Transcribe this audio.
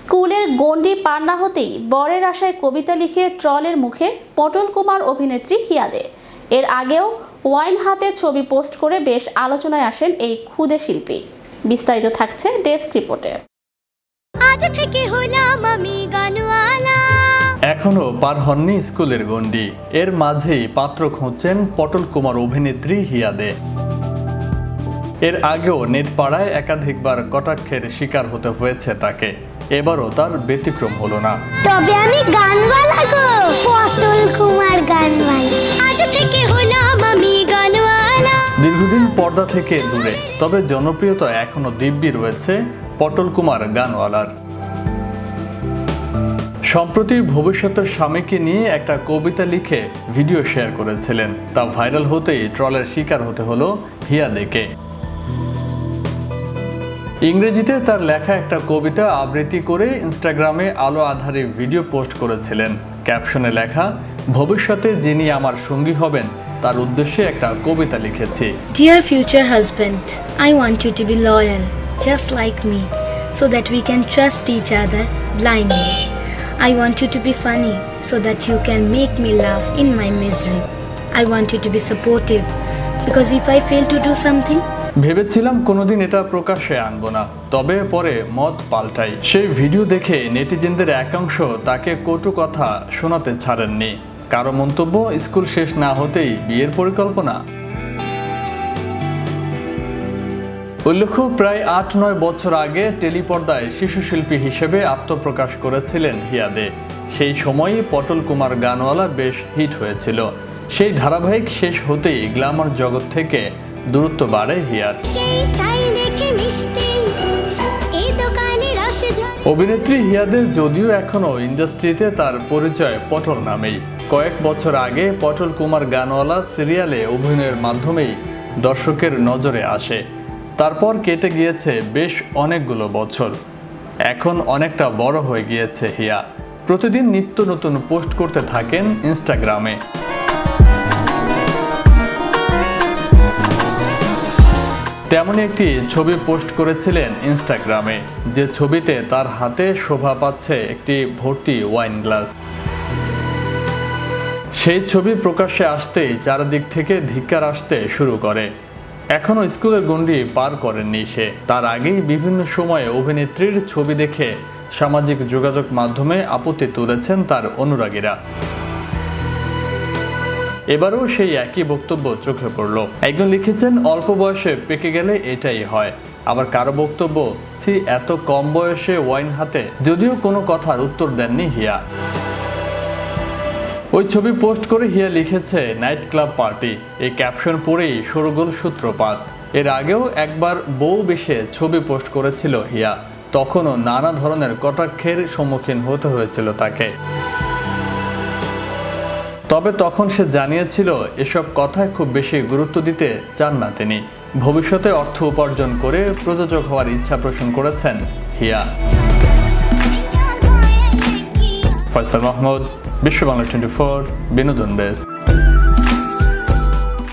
স্কুলের গণ্ডি পার না হতেই বরের আশায় কবিতা লিখে ট্রলের মুখে পটল কুমার অভিনেত্রী হিয়া দে। এর আগেও ওয়াইন হাতে ছবি পোস্ট করে বেশ আলোচনায় আসেন এই ক্ষুদে শিল্পী। বিস্তারিত থাকছে ডেস্ক রিপোর্টে। আজ থেকে হলাম আমি গানওয়ালা। এখনো পার হননি স্কুলের গণ্ডি, এর মাঝেই পাত্র খুঁজছেন পটল কুমার অভিনেত্রী হিয়া দে। এর আগেও নেট পাড়ায় একাধিকবার কটাক্ষের শিকার হতে হয়েছে তাকে, এবারও তার ব্যতিক্রম হলো না। তবে আমি গানওয়ালা গো, পটল কুমার গানওয়ালা। আজ থেকে হলাম আমি গানওয়ালা। দীর্ঘদিন পর্দা থেকে দূরে, তবে জনপ্রিয়তা এখনো দিব্যি রয়েছে পটল কুমার গানওয়ালার। সম্প্রতি ভবিষ্যতের স্বামীকে নিয়ে একটা কবিতা লিখে ভিডিও শেয়ার করেছিলেন, তা ভাইরাল হতেই ট্রলের শিকার হতে হলো হিয়া দেকে। ইংরেজিতে তার লেখা একটা কবিতা আবৃত্তি করে ইনস্টাগ্রামে আলো আঁধারে ভিডিও পোস্ট করেছিলেন। ক্যাপশনে লেখা, ভবিষ্যতে যিনি আমার সঙ্গী হবেন তার উদ্দেশ্যে একটা কবিতা লিখেছি। Dear future husband, I want you to be loyal, just like me, so that we can trust each other blindly. I want you to be funny, so that you can make me laugh in my misery. I want you to be supportive, because if I fail to do something, ভেবেছিলাম কোনোদিন এটা প্রকাশ্যে আনবো না, তবে পরে মত পাল্টাই। সেই ভিডিও দেখে নেটিজেনদের একাংশ তাকে কটু কথা শোনাতে ছাড়েননি। কারো মন্তব্য, স্কুল শেষ না হতেই বিয়ের পরিকল্পনা। উল্লেখ্য, প্রায় ৮-৯ বছর আগে টেলিপর্দায় শিশু শিল্পী হিসেবে আত্মপ্রকাশ করেছিলেন হিয়া দে। সেই সময়ই পটল কুমার গানওয়ালা বেশ হিট হয়েছিল। সেই ধারাবাহিক শেষ হতেই গ্ল্যামার জগৎ থেকে দূরত্ব বাড়ে হিয়ার। অভিনেত্রী হিয়া দে যদিও এখনো ইন্ডাস্ট্রিতে তার পরিচয় পটল নামেই। কয়েক বছর আগে পটল কুমার গানওয়ালা সিরিয়ালে অভিনয়ের মাধ্যমেই দর্শকের নজরে আসে। তারপর কেটে গিয়েছে বেশ অনেকগুলো বছর। এখন অনেকটা বড় হয়ে গিয়েছে হিয়া। প্রতিদিন নিত্য নতুন পোস্ট করতে থাকেন ইনস্টাগ্রামে। তেমন একটি ছবি পোস্ট করেছিলেন ইনস্টাগ্রামে, যে ছবিতে তার হাতে শোভা পাচ্ছে একটি ভর্তি ওয়াইন গ্লাস। সেই ছবি প্রকাশ্যে আসতেই চারিদিক থেকে ধিক্কার আসতে শুরু করে। এখনো স্কুলের গণ্ডি পার করেননি সে। তার আগেই বিভিন্ন সময়ে অভিনেত্রীর ছবি দেখে সামাজিক যোগাযোগ মাধ্যমে আপত্তি তুলেছেন তার অনুরাগীরা। এবারও সেই একই বক্তব্য চোখে পড়ল। একজন লিখেছেন, অল্প বয়সে পেকে গেলে এটাই হয়। আবার কারো বক্তব্য, ছি এত কম বয়সে ওয়াইন হাতে। যদিও কোনো কথার উত্তর দেননি হিয়া। ওই ছবি পোস্ট করে হিয়া লিখেছে, নাইট ক্লাব পার্টি। এই ক্যাপশন পড়েই শোরগোল সূত্রপাত। এর আগেও একবার বউ বেশে ছবি পোস্ট করেছিল হিয়া, তখনও নানা ধরনের কটাক্ষের সম্মুখীন হতে হয়েছিল তাকে। তবে তখন সে জানিয়েছিল এসব কথায় খুব বেশি গুরুত্ব দিতে চান না তিনি। ভবিষ্যতে অর্থ উপার্জন করে প্রযোজক হওয়ার ইচ্ছা পোষণ করেছেন হিয়া। ফয়সাল মাহমুদ, বিশ্ব বাংলা 24, বিনোদন বেস।